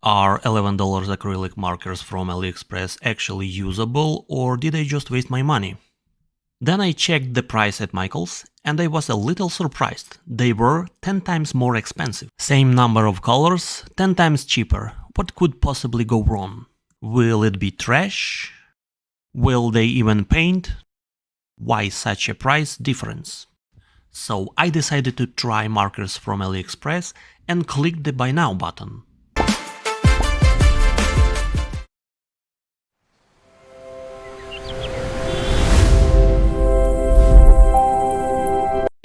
Are $11 acrylic markers from AliExpress actually usable, or did I just waste my money? Then I checked the price at Michael's and I was a little surprised. They were 10 times more expensive. Same number of colors, 10 times cheaper. What could possibly go wrong? Will it be trash? Will they even paint? Why such a price difference? So I decided to try markers from AliExpress and clicked the Buy Now button.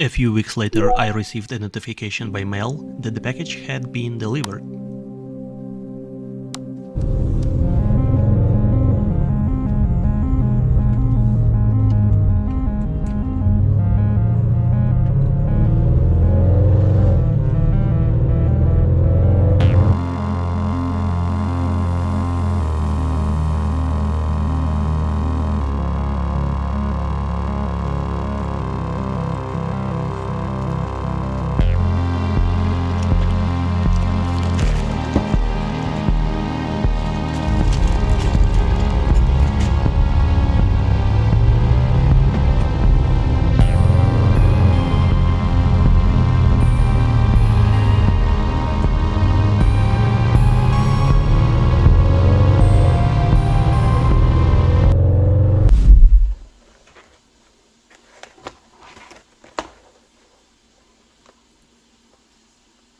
A few weeks later, I received a notification by mail that the package had been delivered.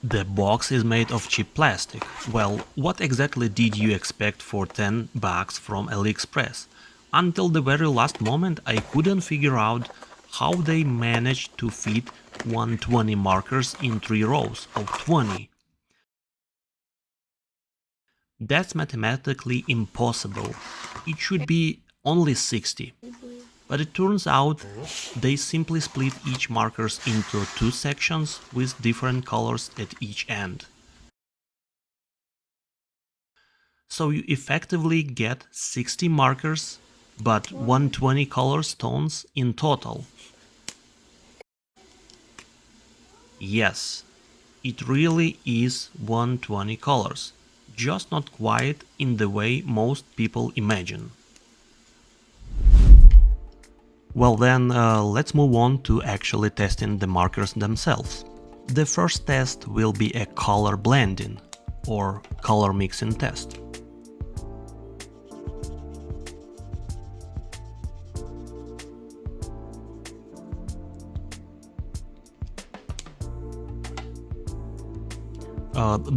The box is made of cheap plastic. Well, what exactly did you expect for $10 from AliExpress? Until the very last moment I couldn't figure out how they managed to fit 120 markers in 3 rows of 20. That's mathematically impossible. It should be only 60. But it turns out they simply split each markers into 2 sections with different colors at each end. So you effectively get 60 markers, but 120 color tones in total. Yes, it really is 120 colors, just not quite in the way most people imagine. Well then, let's move on to actually testing the markers themselves. The first test will be a color blending or color mixing test.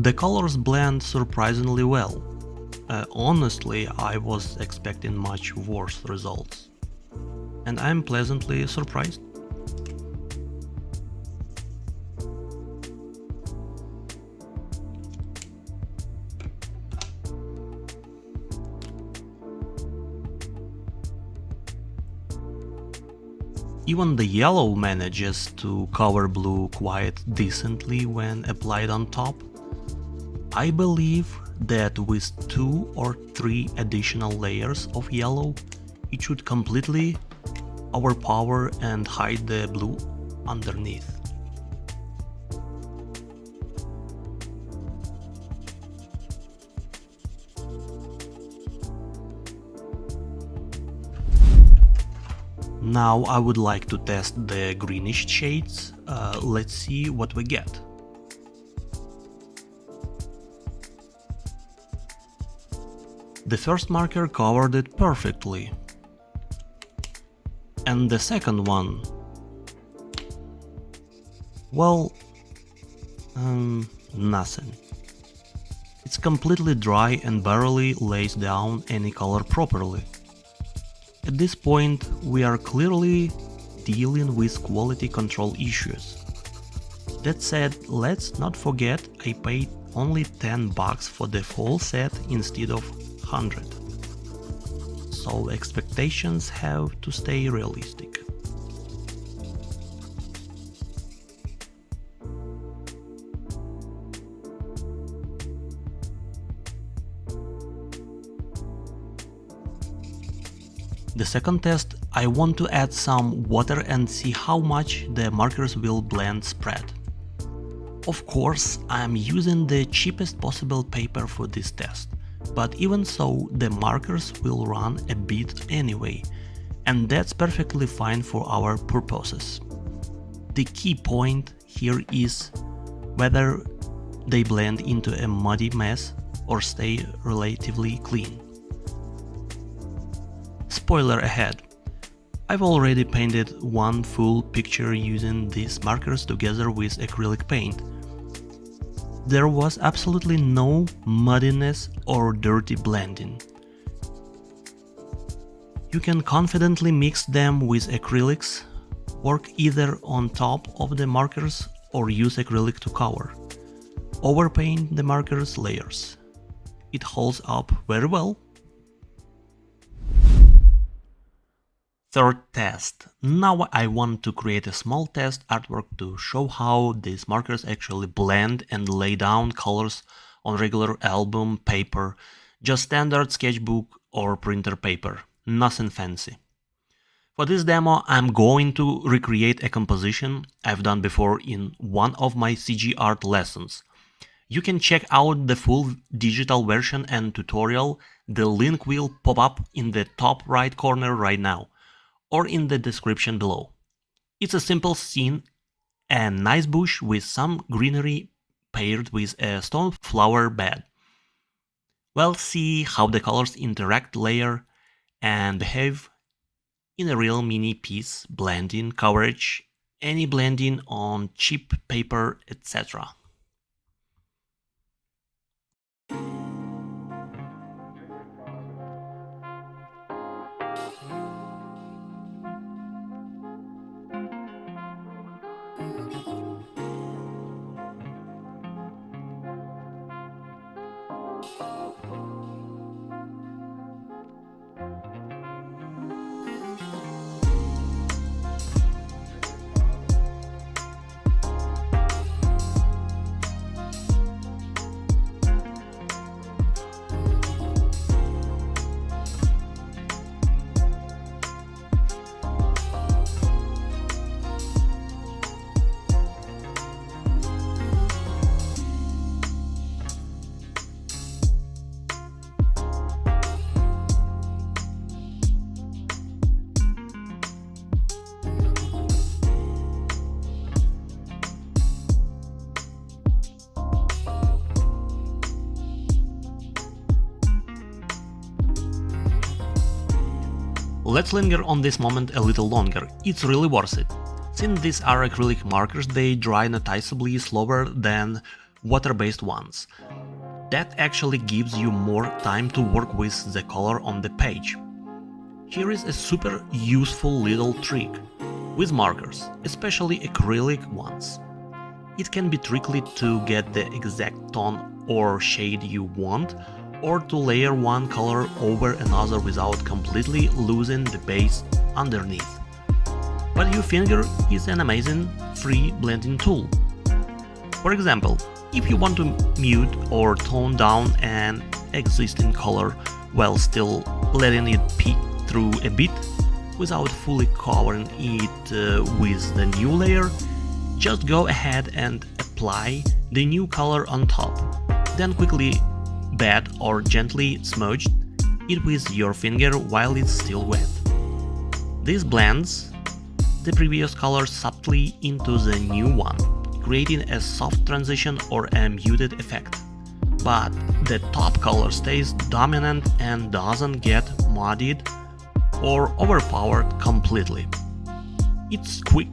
The colors blend surprisingly well. Honestly, I was expecting much worse results. And I'm pleasantly surprised. Even the yellow manages to cover blue quite decently when applied on top. I believe that with 2 or 3 additional layers of yellow, it should completely overpower and hide the blue underneath. Now I would like to test the greenish shades. Let's see what we get. The first marker covered it perfectly. And the second one, well, nothing. It's completely dry and barely lays down any color properly. At this point, we are clearly dealing with quality control issues. That said, let's not forget I paid only $10 for the whole set instead of 100. So expectations have to stay realistic. The second test, I want to add some water and see how much the markers will blend spread. Of course, I'm using the cheapest possible paper for this test, but even so, the markers will run a bit anyway, and that's perfectly fine for our purposes. The key point here is whether they blend into a muddy mess or stay relatively clean. Spoiler ahead, I've already painted one full picture using these markers together with acrylic paint. There was absolutely no muddiness or dirty blending. You can confidently mix them with acrylics, work either on top of the markers or use acrylic to cover. Overpaint the markers layers. It holds up very well. Third test. Now I want to create a small test artwork to show how these markers actually blend and lay down colors on regular album paper, just standard sketchbook or printer paper, nothing fancy. For this demo, I'm going to recreate a composition I've done before in one of my CG art lessons. You can check out the full digital version and tutorial. The link will pop up in the top right corner right now, or in the description below. It's a simple scene, a nice bush with some greenery paired with a stone flower bed. Well, see how the colors interact, layer, and behave in a real mini piece, blending, coverage, any blending on cheap paper, etc. Let's linger on this moment a little longer, it's really worth it. Since these are acrylic markers, they dry noticeably slower than water-based ones. That actually gives you more time to work with the color on the page. Here is a super useful little trick with markers, especially acrylic ones. It can be tricky to get the exact tone or shade you want, or to layer one color over another without completely losing the base underneath. But your finger is an amazing free blending tool. For example, if you want to mute or tone down an existing color while still letting it peek through a bit without fully covering it with the new layer, just go ahead and apply the new color on top, then quickly pat or gently smudge it with your finger while it's still wet. This blends the previous color subtly into the new one, creating a soft transition or a muted effect. But the top color stays dominant and doesn't get muddied or overpowered completely. It's quick,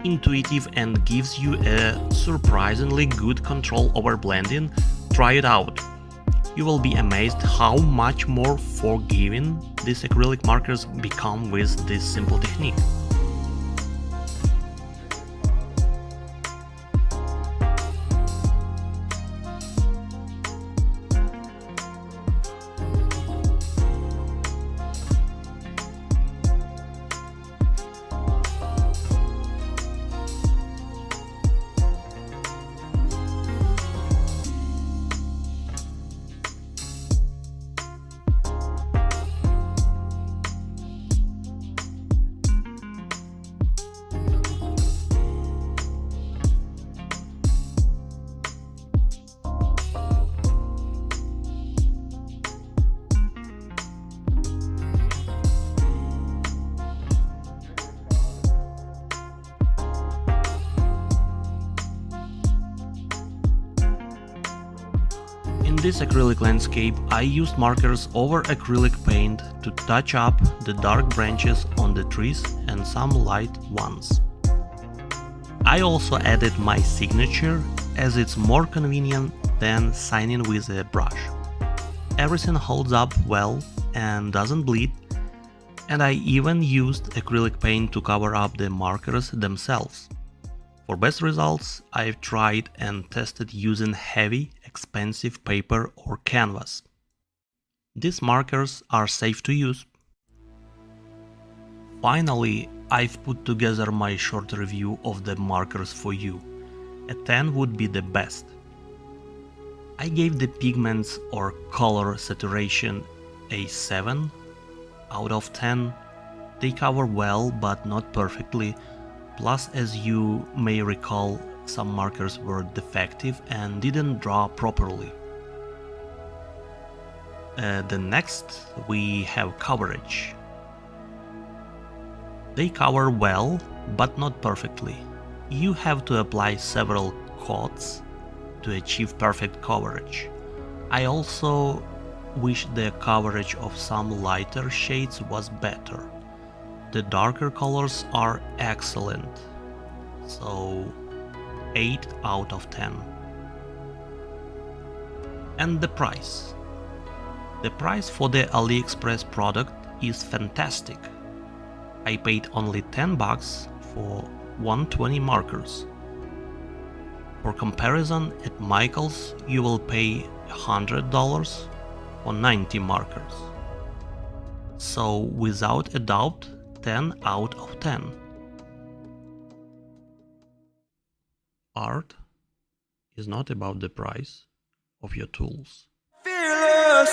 intuitive, and gives you a surprisingly good control over blending. Try it out. You will be amazed how much more forgiving these acrylic markers become with this simple technique. On this acrylic landscape, I used markers over acrylic paint to touch up the dark branches on the trees and some light ones. I also added my signature, as it's more convenient than signing with a brush. Everything holds up well and doesn't bleed, and I even used acrylic paint to cover up the markers themselves. For best results, I've tried and tested using heavy, expensive paper or canvas. These markers are safe to use. Finally, I've put together my short review of the markers for you. A 10 would be the best. I gave the pigments or color saturation a 7 out of 10. They cover well but not perfectly, plus as you may recall, some markers were defective and didn't draw properly. The next we have coverage. They cover well, but not perfectly. You have to apply several coats to achieve perfect coverage. I also wish the coverage of some lighter shades was better. The darker colors are excellent, so 8 out of 10. And the price. The price for the AliExpress product is fantastic. I paid only $10 for 120 markers. For comparison, at Michael's you will pay $100 for 90 markers. So without a doubt, 10 out of 10. Art is not about the price of your tools. Fearless.